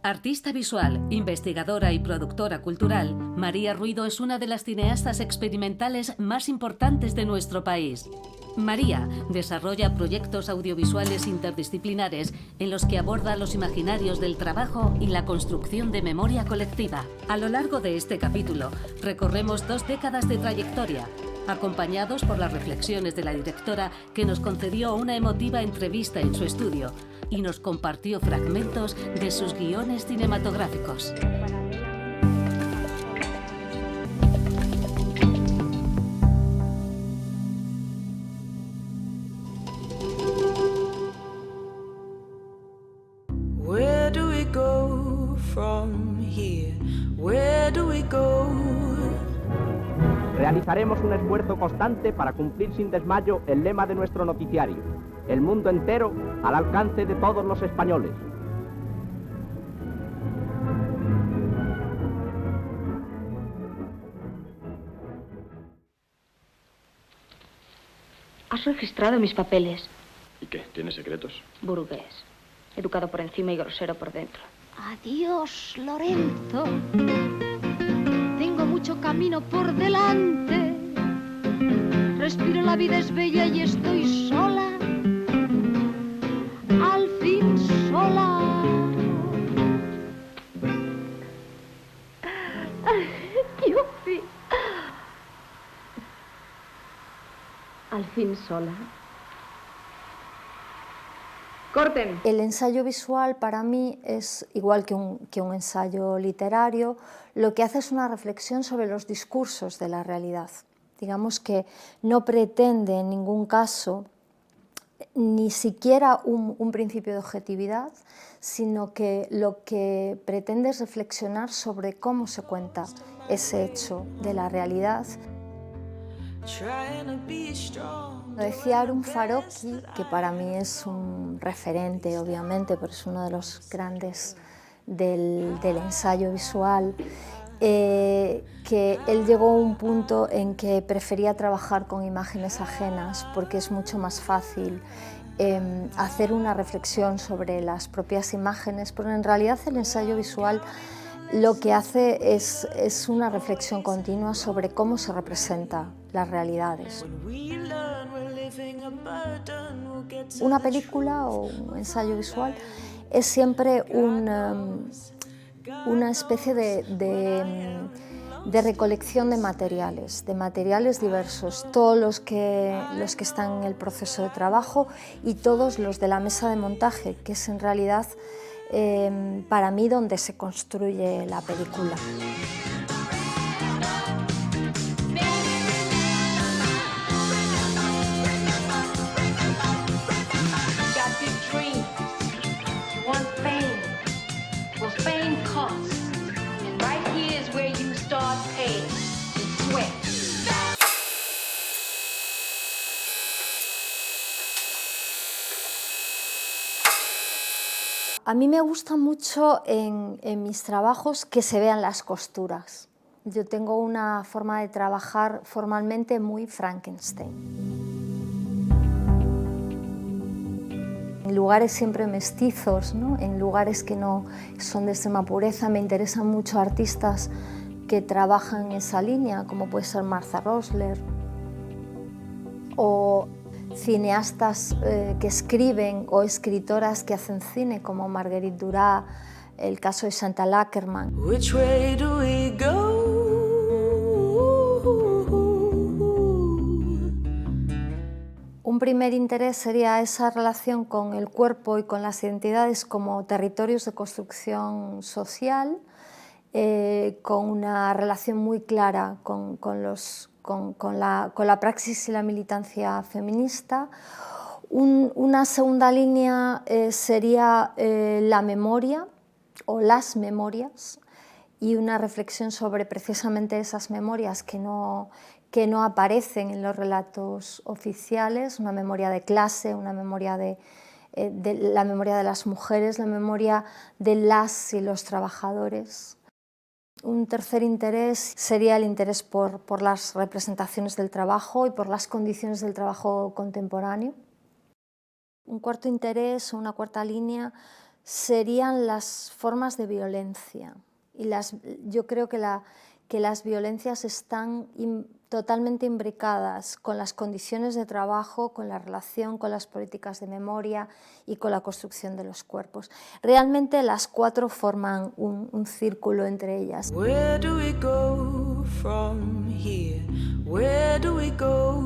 Artista visual, investigadora y productora cultural, María Ruido es una de las cineastas experimentales más importantes de nuestro país. María desarrolla proyectos audiovisuales interdisciplinares en los que aborda los imaginarios del trabajo y la construcción de memoria colectiva. A lo largo de este capítulo, recorremos 2 décadas de trayectoria, acompañados por las reflexiones de la directora, que nos concedió una emotiva entrevista en su estudio y nos compartió fragmentos de sus guiones cinematográficos. Where do we go from here? Where do we go? Realizaremos un esfuerzo constante para cumplir sin desmayo el lema de nuestro noticiario: el mundo entero al alcance de todos los españoles. Has registrado mis papeles. ¿Y qué? ¿Tienes secretos? Burgués. Educado por encima y grosero por dentro. Adiós, Lorenzo. Tengo mucho camino por delante. Respiro, la vida es bella y estoy sola. Al fin sola. Yupi. Al fin sola. ¡Corten! El ensayo visual para mí es igual que un ensayo literario. Lo que hace es una reflexión sobre los discursos de la realidad. Digamos que no pretende en ningún caso ni siquiera un principio de objetividad, sino que lo que pretende es reflexionar sobre cómo se cuenta ese hecho de la realidad. Lo decía Arun Farocki, que para mí es un referente, obviamente, pero es uno de los grandes del ensayo visual, que él llegó a un punto en que prefería trabajar con imágenes ajenas porque es mucho más fácil hacer una reflexión sobre las propias imágenes, pero en realidad el ensayo visual lo que hace es una reflexión continua sobre cómo se representan las realidades. Una película o un ensayo visual es siempre una especie de recolección de materiales diversos, todos los que están en el proceso de trabajo y todos los de la mesa de montaje, que es en realidad para mí donde se construye la película. A mí me gusta mucho en mis trabajos que se vean las costuras. Yo tengo una forma de trabajar formalmente muy Frankenstein. En lugares siempre mestizos, ¿no? En lugares que no son de extrema pureza, me interesan mucho artistas que trabajan en esa línea, como puede ser Martha Rosler, o cineastas que escriben o escritoras que hacen cine, como Marguerite Duras, el caso de Chantal Akerman. Which way do we go? Un primer interés sería esa relación con el cuerpo y con las identidades como territorios de construcción social, con una relación muy clara con la praxis y la militancia feminista. Una segunda línea sería la memoria o las memorias y una reflexión sobre precisamente esas memorias que no aparecen en los relatos oficiales, una memoria de clase, una memoria de la memoria de las mujeres, la memoria de las y los trabajadores. Un tercer interés sería el interés por las representaciones del trabajo y por las condiciones del trabajo contemporáneo. Un cuarto interés o una cuarta línea serían las formas de violencia. Y yo creo que las violencias están totalmente imbricadas con las condiciones de trabajo, con la relación con las políticas de memoria y con la construcción de los cuerpos. Realmente las cuatro forman un círculo entre ellas. Where do we go from here? Where do we go?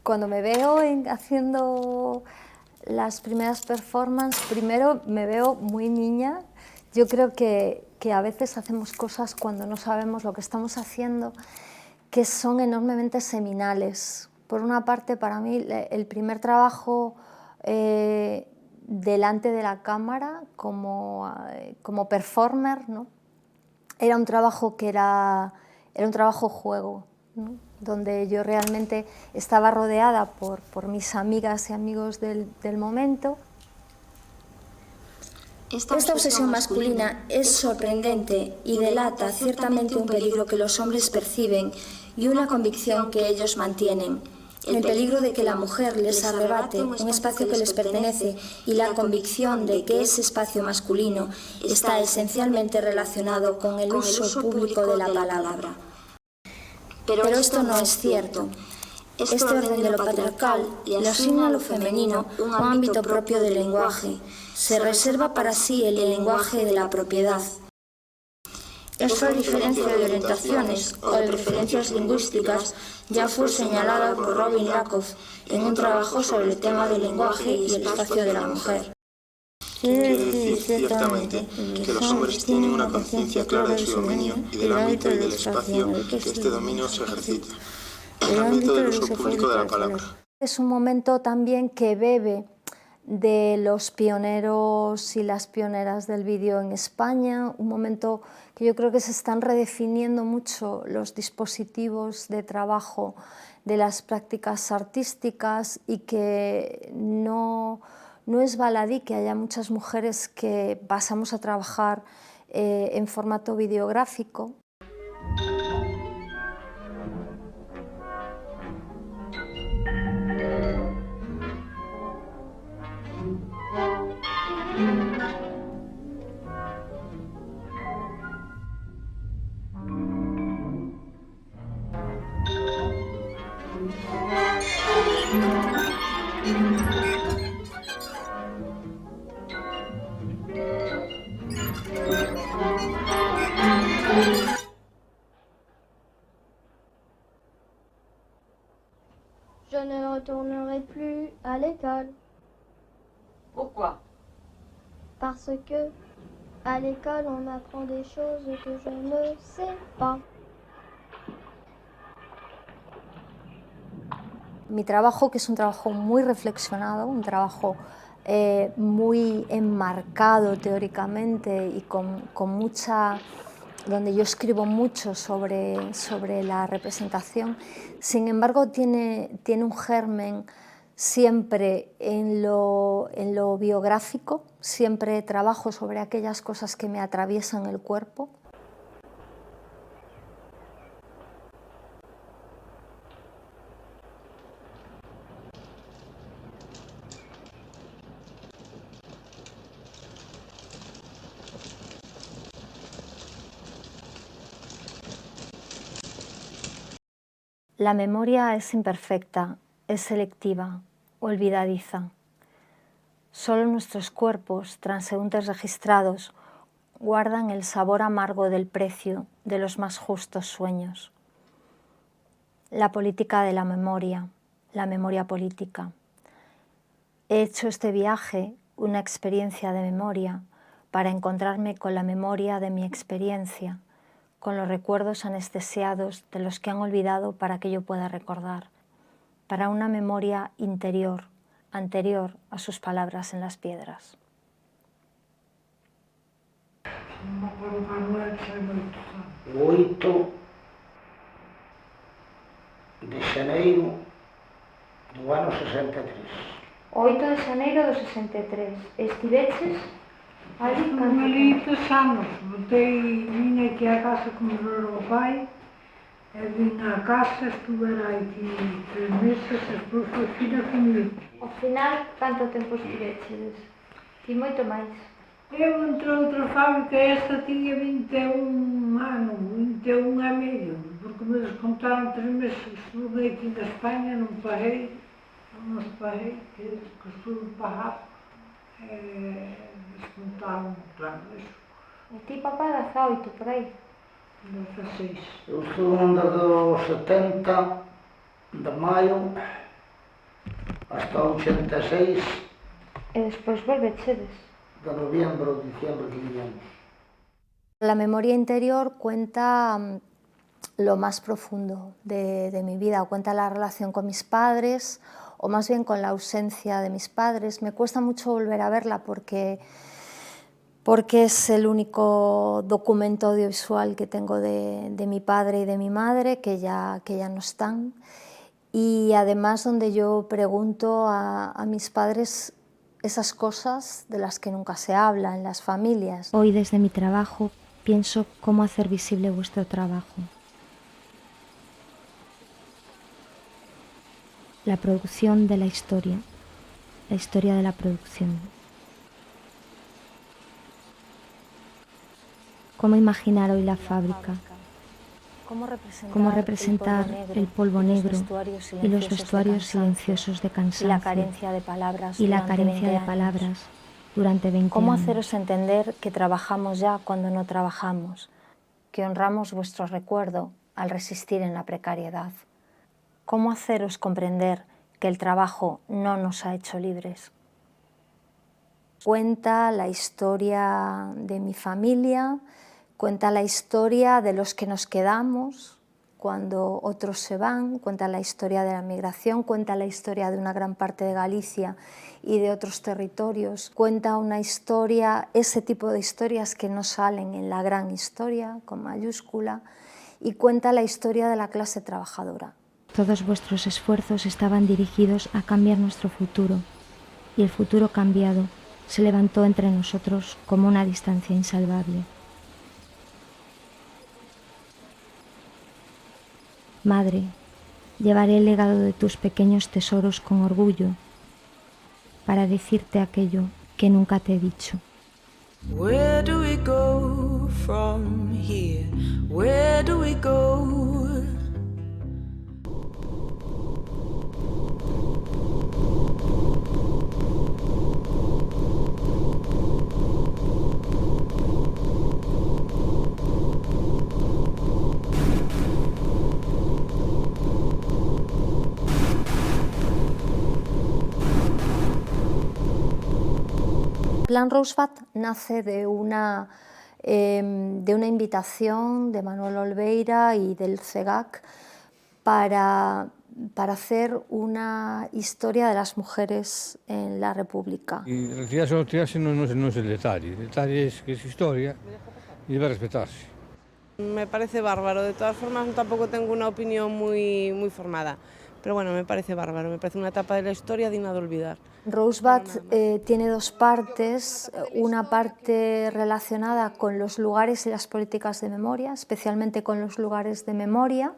Cuando me veo haciendo las primeras performances, primero me veo muy niña. Yo creo que a veces hacemos cosas cuando no sabemos lo que estamos haciendo, que son enormemente seminales. Por una parte, para mí, el primer trabajo delante de la cámara como performer, ¿no? Era un trabajo que era un trabajo juego, ¿no? Donde yo realmente estaba rodeada por mis amigas y amigos del momento. Esta obsesión masculina es sorprendente y delata ciertamente un peligro que los hombres perciben y una convicción que ellos mantienen. El peligro de que la mujer les arrebate un espacio que les pertenece y la convicción de que ese espacio masculino está esencialmente relacionado con el uso público de la palabra. Pero esto no es cierto. Este orden de lo patriarcal le asigna a lo femenino un ámbito propio del lenguaje. Se reserva para sí el lenguaje de la propiedad. Esta diferencia de orientaciones o de preferencias lingüísticas ya fue señalada por Robin Lakoff en un trabajo sobre el tema del lenguaje y el espacio de la mujer. Quiere decir ciertamente que los hombres tienen una conciencia clara de su dominio y del ámbito y del espacio en el que este dominio se ejercita, el ámbito del uso público de la palabra. Es un momento también que bebe de los pioneros y las pioneras del vídeo en España, un momento que yo creo que se están redefiniendo mucho los dispositivos de trabajo de las prácticas artísticas y que no es baladí que haya muchas mujeres que pasamos a trabajar en formato videográfico. Je ne retournerai plus à l'école. Pourquoi? Parce que à l'école on apprend des choses que je ne sais pas. Mi trabajo, que es un trabajo muy reflexionado, un trabajo muy enmarcado teóricamente y con mucha, donde yo escribo mucho sobre la representación, sin embargo tiene un germen siempre en lo biográfico, siempre trabajo sobre aquellas cosas que me atraviesan el cuerpo. La memoria es imperfecta, es selectiva, olvidadiza. Solo nuestros cuerpos, transeúntes registrados, guardan el sabor amargo del precio de los más justos sueños. La política de la memoria política. He hecho este viaje, una experiencia de memoria, para encontrarme con la memoria de mi experiencia, con los recuerdos anestesiados de los que han olvidado para que yo pueda recordar, para una memoria interior, anterior a sus palabras en las piedras. 8 de xaneiro do ano 63. 8 de xaneiro do 63. Estiveches? Ali 3 anos, vine aquí a casa con o meu pai, vine a casa, estuve aquí 3 meses, despois foi fina comigo. Ao final, canto tempo estivechedes? Ti moito máis. Eu entre outra fábrica, esta tiña 21 anos, 21 e medio, porque me descontaron 3 meses que estuve aquí na España, non paguei, que estuve pagar, descontaron, claro, eso. E ti, papá, 18, por aí? 16. Eu estuve andando dos 70 de maio hasta 86 E despois volvechedes. de noviembro, diciembre que vivíamos. La memoria interior cuenta lo más profundo de mi vida, cuenta la relación con mis padres, o más bien con la ausencia de mis padres. Me cuesta mucho volver a verla porque es el único documento audiovisual que tengo de mi padre y de mi madre, que ya no están. Y además donde yo pregunto a mis padres esas cosas de las que nunca se habla en las familias. Hoy desde mi trabajo pienso cómo hacer visible vuestro trabajo. La producción de la historia de la producción. Cómo imaginar hoy la fábrica. Cómo representar el polvo negro y los vestuarios silenciosos de cansancio y la carencia de palabras durante 20 años. Cómo haceros entender que trabajamos ya cuando no trabajamos, que honramos vuestro recuerdo al resistir en la precariedad. Cómo haceros comprender que el trabajo no nos ha hecho libres. Cuenta la historia de mi familia, cuenta la historia de los que nos quedamos cuando otros se van, cuenta la historia de la migración, cuenta la historia de una gran parte de Galicia y de otros territorios, cuenta una historia, ese tipo de historias que no salen en la gran historia, con mayúscula, y cuenta la historia de la clase trabajadora. Todos vuestros esfuerzos estaban dirigidos a cambiar nuestro futuro, y el futuro cambiado se levantó entre nosotros como una distancia insalvable. Madre, llevaré el legado de tus pequeños tesoros con orgullo para decirte aquello que nunca te he dicho. Where do we go from here? Where do we go? Plan Rosebud nace de una invitación de Manuel Olveira y del CEGAC para hacer una historia de las mujeres en la República. Y retirarse o no retirarse no es el detalle es que es historia y debe respetarse. Me parece bárbaro, de todas formas tampoco tengo una opinión muy formada. Pero bueno, me parece bárbaro, me parece una etapa de la historia digna de olvidar. Rosebud tiene dos partes, una parte relacionada con los lugares y las políticas de memoria, especialmente con los lugares de memoria.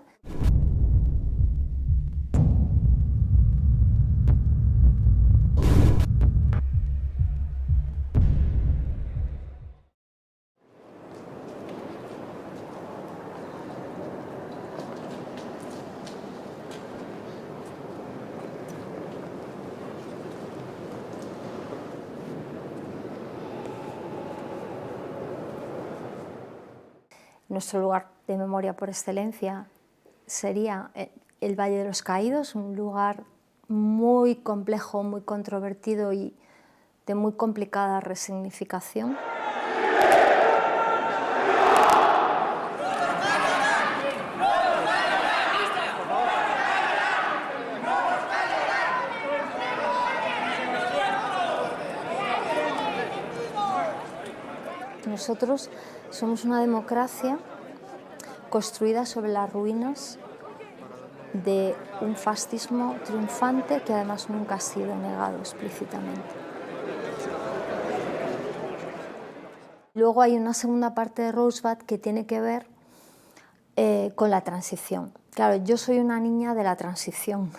Nuestro lugar de memoria por excelencia sería el Valle de los Caídos, un lugar muy complejo, muy controvertido y de muy complicada resignificación. Nosotros somos una democracia construida sobre las ruinas de un fascismo triunfante que además nunca ha sido negado explícitamente. Luego hay una segunda parte de Rosebud que tiene que ver con la transición. Claro, yo soy una niña de la transición,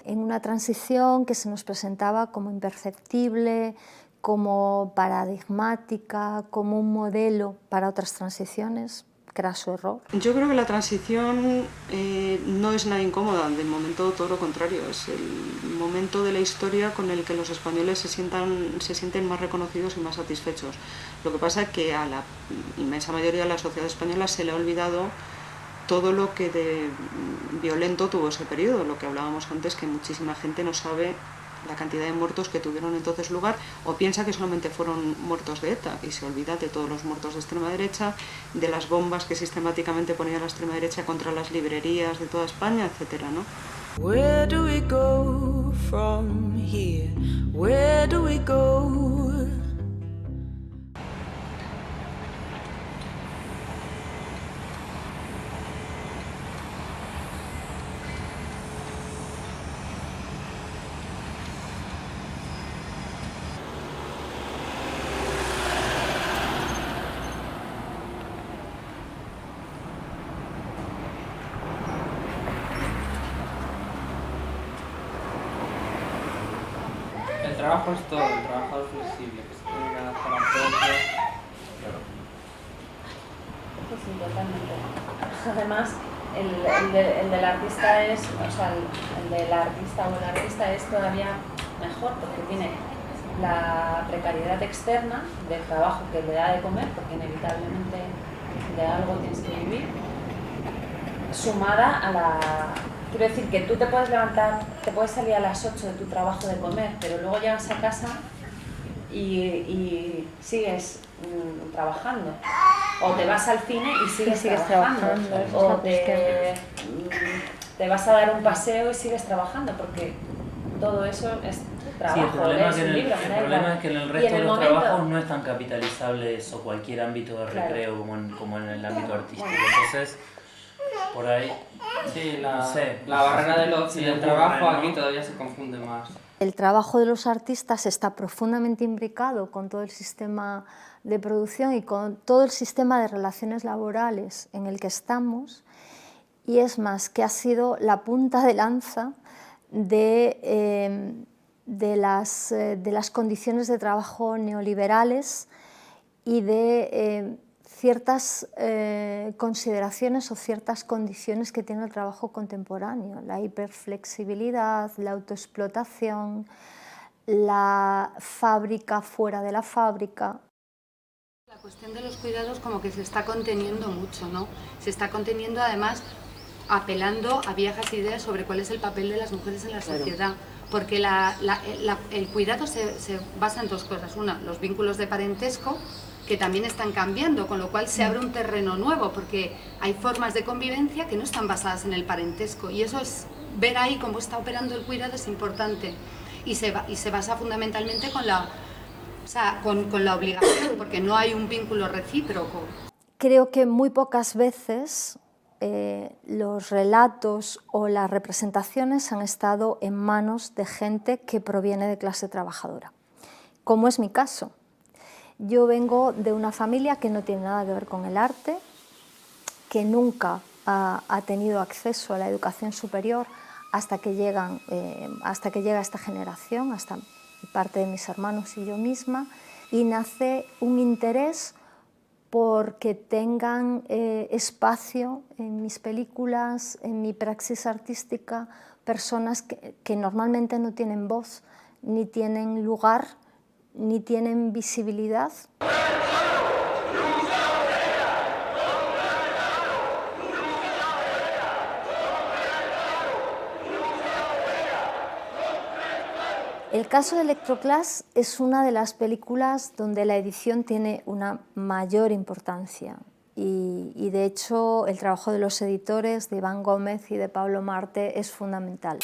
en una transición que se nos presentaba como imperceptible, como paradigmática, como un modelo para otras transiciones. Craso error. Yo creo que la transición no es nada incómoda, de momento todo lo contrario, es el momento de la historia con el que los españoles se sienten más reconocidos y más satisfechos. Lo que pasa es que a la inmensa mayoría de la sociedad española se le ha olvidado todo lo que de violento tuvo ese periodo, lo que hablábamos antes, que muchísima gente no sabe la cantidad de muertos que tuvieron entonces lugar, o piensa que solamente fueron muertos de ETA y se olvida de todos los muertos de extrema derecha, de las bombas que sistemáticamente ponía la extrema derecha contra las librerías de toda España, etcétera, ¿no? Where do we go from here? Where do we go? El trabajo es todo, el trabajo es flexible, que se tiene que adaptar a todo. Pues sí, totalmente. Además, el del artista es, o sea, el del artista o el artista es todavía mejor porque tiene la precariedad externa del trabajo que le da de comer, porque inevitablemente de algo tienes que vivir, sumada a la... Quiero decir que tú te puedes levantar, te puedes salir a las 8 de tu trabajo de comer, pero luego llegas a casa y sigues trabajando. O te vas al cine y sigues trabajando. O te vas a dar un paseo y sigues trabajando, porque todo eso es trabajo. Sí, el problema, es un libro, el problema es que en el resto de los trabajos no es tan capitalizable eso, cualquier ámbito de recreo como en el ámbito artístico. Entonces, por ahí... Sí, la barrera del ocio y del trabajo aquí todavía se confunde más. El trabajo de los artistas está profundamente imbricado con todo el sistema de producción y con todo el sistema de relaciones laborales en el que estamos, y es más, que ha sido la punta de lanza de las condiciones de trabajo neoliberales y de ciertas consideraciones o ciertas condiciones que tiene el trabajo contemporáneo, la hiperflexibilidad, la autoexplotación, la fábrica fuera de la fábrica. La cuestión de los cuidados como que se está conteniendo mucho, ¿no? Se está conteniendo además apelando a viejas ideas sobre cuál es el papel de las mujeres en la sociedad, porque el cuidado se basa en dos cosas. Una, los vínculos de parentesco, que también están cambiando, con lo cual se abre un terreno nuevo, porque hay formas de convivencia que no están basadas en el parentesco, y eso es ver ahí cómo está operando el cuidado es importante, y se basa fundamentalmente con la obligación, porque no hay un vínculo recíproco. Creo que muy pocas veces los relatos o las representaciones han estado en manos de gente que proviene de clase trabajadora, como es mi caso. Yo vengo de una familia que no tiene nada que ver con el arte, que nunca ha tenido acceso a la educación superior hasta que llega esta generación, hasta parte de mis hermanos y yo misma, y nace un interés porque tengan espacio en mis películas, en mi praxis artística, personas que normalmente no tienen voz, ni tienen lugar, ni tienen visibilidad. El caso de Electroclash es una de las películas donde la edición tiene una mayor importancia y de hecho el trabajo de los editores, de Iván Gómez y de Pablo Marte, es fundamental.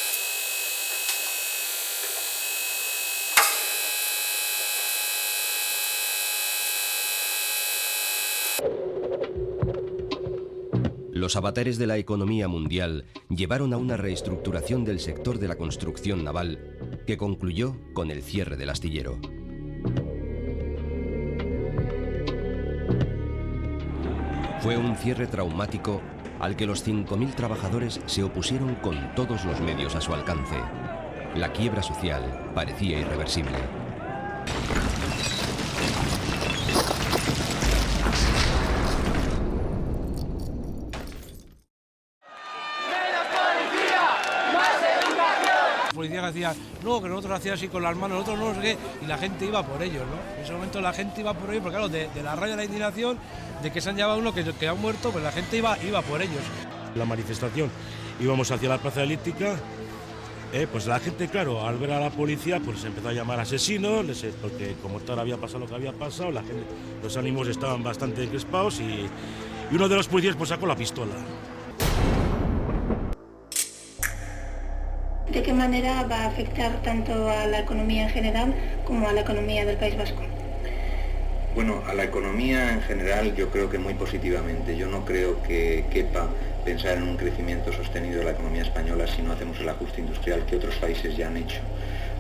Los avatares de la economía mundial llevaron a una reestructuración del sector de la construcción naval que concluyó con el cierre del astillero. Fue un cierre traumático al que los 5.000 trabajadores se opusieron con todos los medios a su alcance. La quiebra social parecía irreversible. Policía que hacía, no, que nosotros hacíamos así con las manos, nosotros no sé qué, y la gente iba por ellos, ¿no? En ese momento la gente iba por ellos, porque claro, de la rabia de la indignación, de que se han llevado uno que ha muerto, pues la gente iba por ellos. La manifestación, íbamos hacia la plaza elíptica, pues la gente, claro, al ver a la policía, pues se empezó a llamar asesinos, porque como tal había pasado lo que había pasado, la gente, los ánimos estaban bastante encrespados y uno de los policías pues sacó la pistola. ¿De qué manera va a afectar tanto a la economía en general como a la economía del País Vasco? Bueno, a la economía en general yo creo que muy positivamente. Yo no creo que quepa pensar en un crecimiento sostenido de la economía española si no hacemos el ajuste industrial que otros países ya han hecho.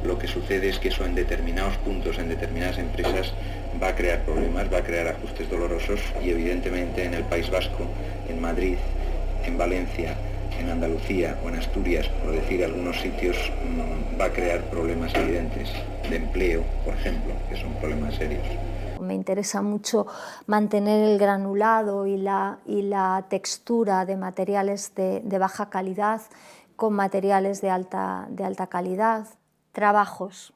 Lo que sucede es que eso en determinados puntos, en determinadas empresas, va a crear problemas, va a crear ajustes dolorosos y evidentemente en el País Vasco, en Madrid, en Valencia, en Andalucía o en Asturias, por decir algunos sitios, va a crear problemas evidentes de empleo, por ejemplo, que son problemas serios. Me interesa mucho mantener el granulado y la textura de materiales de baja calidad con materiales de alta calidad. Trabajos.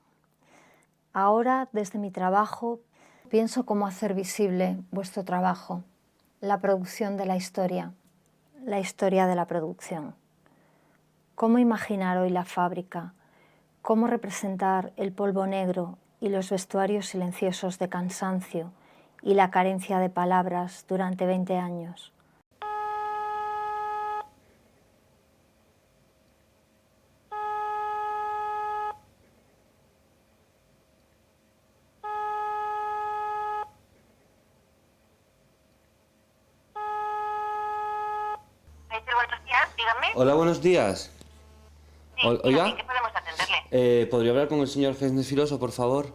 Ahora, desde mi trabajo, pienso cómo hacer visible vuestro trabajo, la producción de la historia de la producción. Cómo imaginar hoy la fábrica, cómo representar el polvo negro y los vestuarios silenciosos de cansancio y la carencia de palabras durante 20 años. Hola, buenos días. Sí, Oiga, ¿qué podemos atenderle? ¿podría hablar con el señor Gesnes Filoso, por favor?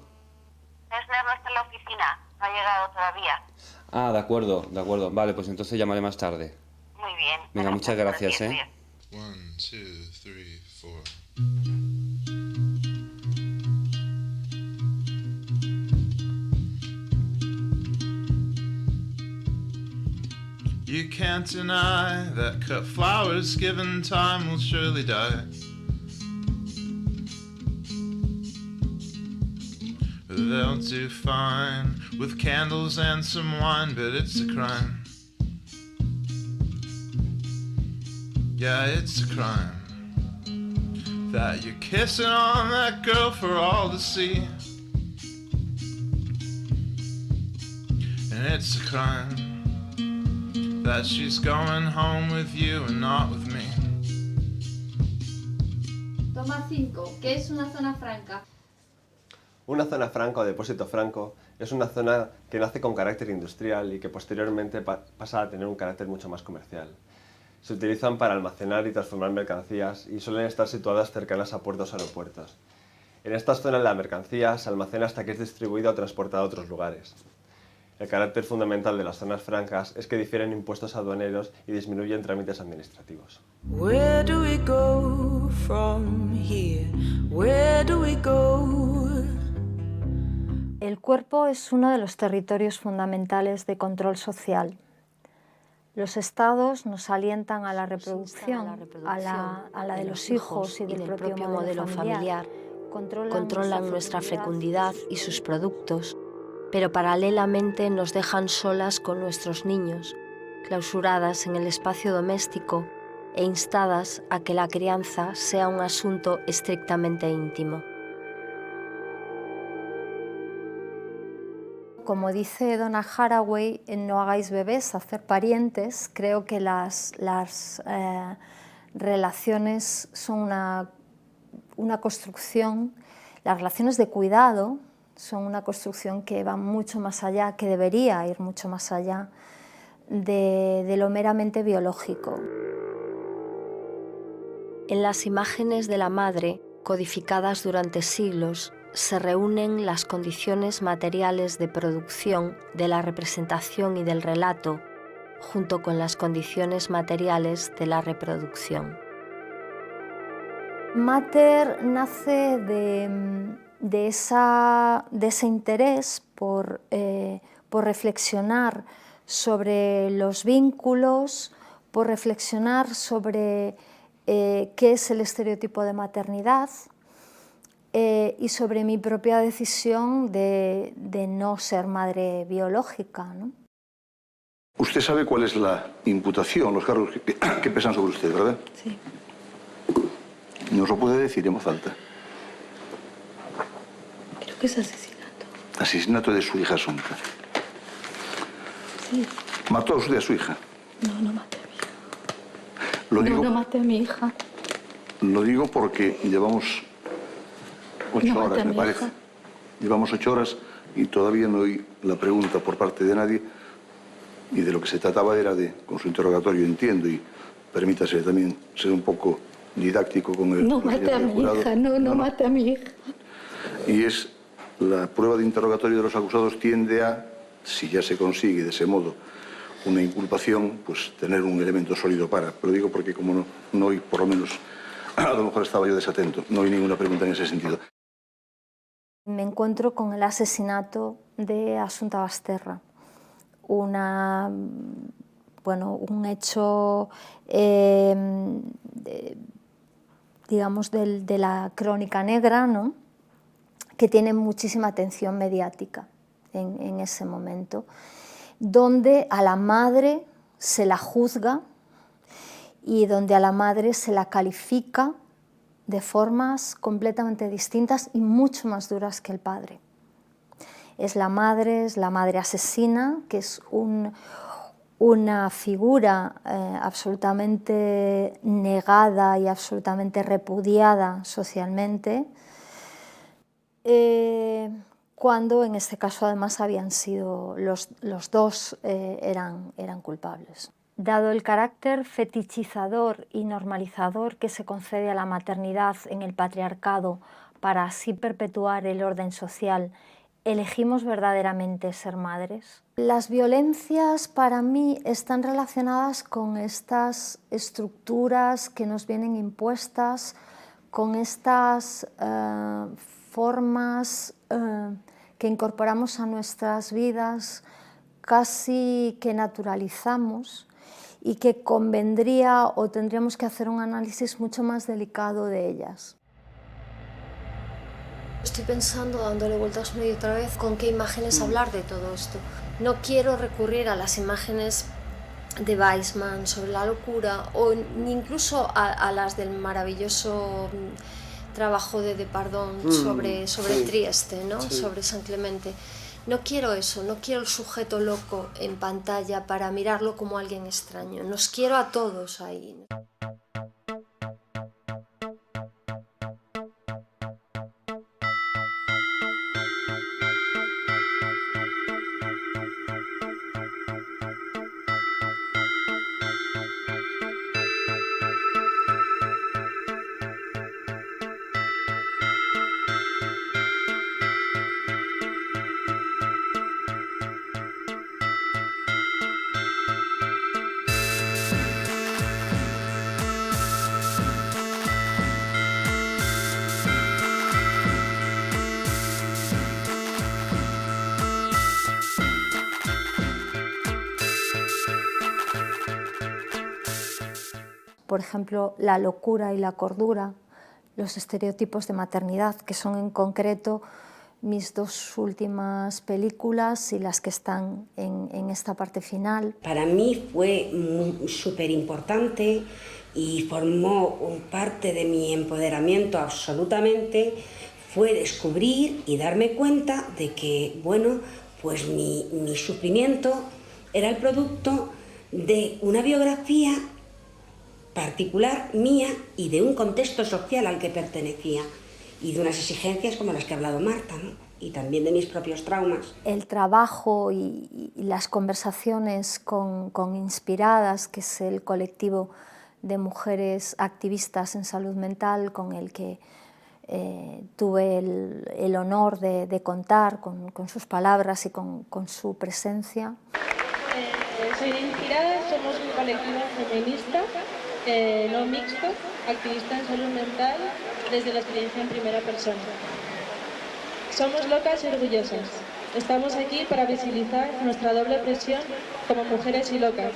Gesner no está en la oficina, no ha llegado todavía. Ah, de acuerdo. Vale, pues entonces llamaré más tarde. Muy bien. Venga, muchas gracias, Bien. 1, 2, 3, 4. You can't deny that cut flowers given time will surely die. They'll do fine with candles and some wine, but it's a crime. Yeah, it's a crime that you're kissing on that girl for all to see. And it's a crime that she's going home with you and not with me. Toma 5, ¿qué es una zona franca? Una zona franca o depósito franco es una zona que nace con carácter industrial y que posteriormente pasa a tener un carácter mucho más comercial. Se utilizan para almacenar y transformar mercancías y suelen estar situadas cercanas a puertos o aeropuertos. En estas zonas la mercancía se almacena hasta que es distribuida o transportada a otros lugares. El carácter fundamental de las zonas francas es que difieren impuestos aduaneros y disminuyen trámites administrativos. Where do we go from here? Where do we go? El cuerpo es uno de los territorios fundamentales de control social. Los estados nos alientan a la reproducción, a la de los hijos y del propio modelo familiar. Controlan nuestra fecundidad y sus productos, pero paralelamente nos dejan solas con nuestros niños, clausuradas en el espacio doméstico e instadas a que la crianza sea un asunto estrictamente íntimo. Como dice Donna Haraway, en No hagáis bebés, hacer parientes, creo que las relaciones son una construcción, las relaciones de cuidado son una construcción que va mucho más allá, que debería ir mucho más allá de lo meramente biológico. En las imágenes de la madre, codificadas durante siglos, se reúnen las condiciones materiales de producción de la representación y del relato junto con las condiciones materiales de la reproducción. Mater nace de ese interés por reflexionar sobre los vínculos, por reflexionar sobre qué es el estereotipo de maternidad y sobre mi propia decisión de no ser madre biológica, ¿no? Usted sabe cuál es la imputación, los cargos que pesan sobre usted, ¿verdad? Sí. ¿Nos lo puede decir en voz alta? Creo que es asesinato. Asesinato de su hija Asunta. Sí. ¿Mató usted a su hija? No, no maté a mi hija. Lo digo, No maté a mi hija. Lo digo porque llevamos 8 horas, me parece. Llevamos 8 horas y todavía no oí la pregunta por parte de nadie. Y de lo que se trataba era de, con su interrogatorio, entiendo, y permítase también ser un poco didáctico con el... No maté a mi hija, no maté a mi hija. Y es la prueba de interrogatorio de los acusados tiende a, si ya se consigue de ese modo una inculpación, pues tener un elemento sólido para. Pero digo porque como no oí, por lo menos, a lo mejor estaba yo desatento, no oí ninguna pregunta en ese sentido. Me encuentro con el asesinato de Asunta Basterra. Un hecho, digamos, de la crónica negra, ¿no?, que tiene muchísima atención mediática en ese momento, donde a la madre se la juzga y donde a la madre se la califica de formas completamente distintas y mucho más duras que el padre. Es la madre asesina, que es una figura absolutamente negada y absolutamente repudiada socialmente, cuando en este caso además habían sido los dos eran culpables. Dado el carácter fetichizador y normalizador que se concede a la maternidad en el patriarcado para así perpetuar el orden social, ¿elegimos verdaderamente ser madres? Las violencias para mí están relacionadas con estas estructuras que nos vienen impuestas, con estas formas que incorporamos a nuestras vidas, casi que naturalizamos y que convendría o tendríamos que hacer un análisis mucho más delicado de ellas. Estoy pensando, dándole vueltas una y otra vez, con qué imágenes hablar de todo esto. No quiero recurrir a las imágenes de Weisman sobre la locura o ni incluso a las del maravilloso trabajo de Depardón sobre Trieste, ¿no? Sí. Sobre San Clemente. No quiero eso, no quiero el sujeto loco en pantalla para mirarlo como alguien extraño. Nos quiero a todos ahí. Por ejemplo, la locura y la cordura, los estereotipos de maternidad, que son en concreto mis dos últimas películas y las que están en esta parte final. Para mí fue súper importante y formó parte de mi empoderamiento absolutamente, fue descubrir y darme cuenta de que, bueno, pues mi sufrimiento era el producto de una biografía particular mía y de un contexto social al que pertenecía y de unas exigencias como las que ha hablado Marta, ¿no? Y también de mis propios traumas. El trabajo y las conversaciones con Inspiradas, que es el colectivo de mujeres activistas en salud mental con el que tuve el honor de contar con sus palabras y con su presencia. soy de Inspirada, somos un colectivo feminista, no mixto, activista en salud mental desde la experiencia en primera persona. Somos locas y orgullosas. Estamos aquí para visibilizar nuestra doble presión como mujeres y locas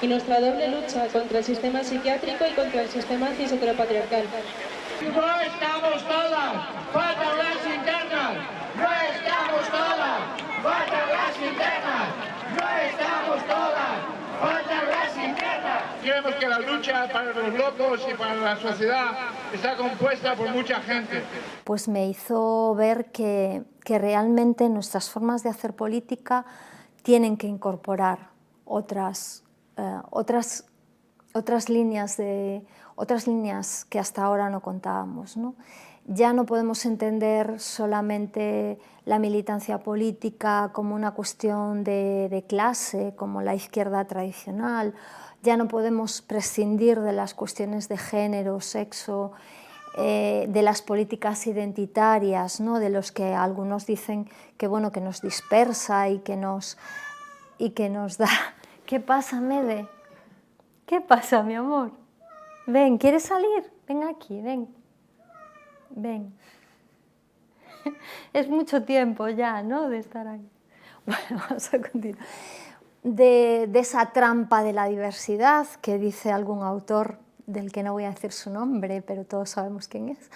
y nuestra doble lucha contra el sistema psiquiátrico y contra el sistema cis-heteropatriarcal. No estamos todas, faltan las internas. No estamos todas, faltan las internas. No estamos todas, faltan las internas. Creemos que la lucha para los locos y para la sociedad está compuesta por mucha gente. Pues me hizo ver que realmente nuestras formas de hacer política tienen que incorporar otras líneas que hasta ahora no contábamos, ¿no? Ya no podemos entender solamente la militancia política como una cuestión de clase, como la izquierda tradicional, ya no podemos prescindir de las cuestiones de género, sexo, de las políticas identitarias, ¿no? De los que algunos dicen que, bueno, que nos dispersa y que nos da... ¿Qué pasa, Mede? ¿Qué pasa, mi amor? Ven, ¿quieres salir? Ven aquí, ven. Ven. Es mucho tiempo ya, ¿no?, de estar ahí. Bueno, vamos a continuar. De esa trampa de la diversidad que dice algún autor, del que no voy a decir su nombre, pero todos sabemos quién es,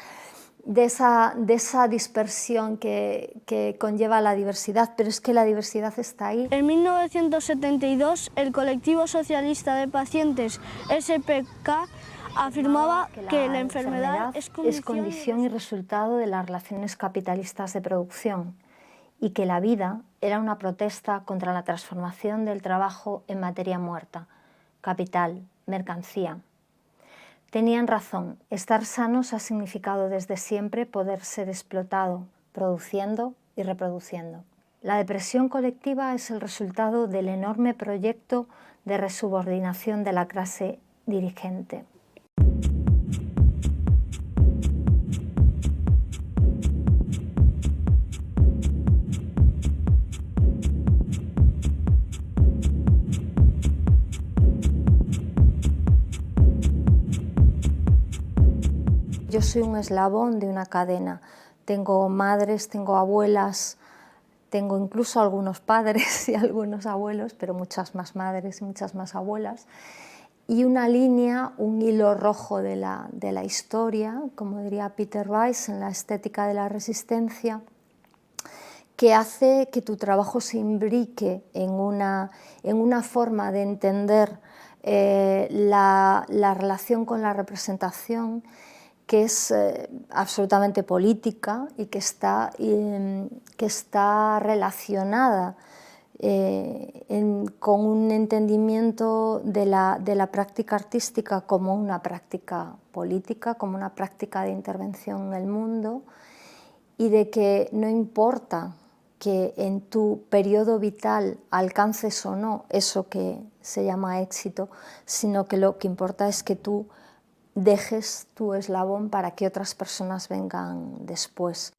de esa dispersión que conlleva la diversidad, pero es que la diversidad está ahí. En 1972, el colectivo socialista de pacientes SPK afirmaba que la enfermedad es condición y resultado de las relaciones capitalistas de producción y que la vida era una protesta contra la transformación del trabajo en materia muerta, capital, mercancía. Tenían razón, estar sanos ha significado desde siempre poder ser explotado, produciendo y reproduciendo. La depresión colectiva es el resultado del enorme proyecto de resubordinación de la clase dirigente. Yo soy un eslabón de una cadena. Tengo madres, tengo abuelas, tengo incluso algunos padres y algunos abuelos, pero muchas más madres y muchas más abuelas. Y una línea, un hilo rojo de la historia, como diría Peter Weiss en la estética de la resistencia, que hace que tu trabajo se imbrique en una forma de entender la relación con la representación, que es absolutamente política y que está relacionada con un entendimiento de la práctica artística como una práctica política, como una práctica de intervención en el mundo, y de que no importa que en tu periodo vital alcances o no eso que se llama éxito, sino que lo que importa es que tú dejes tu eslabón para que otras personas vengan después.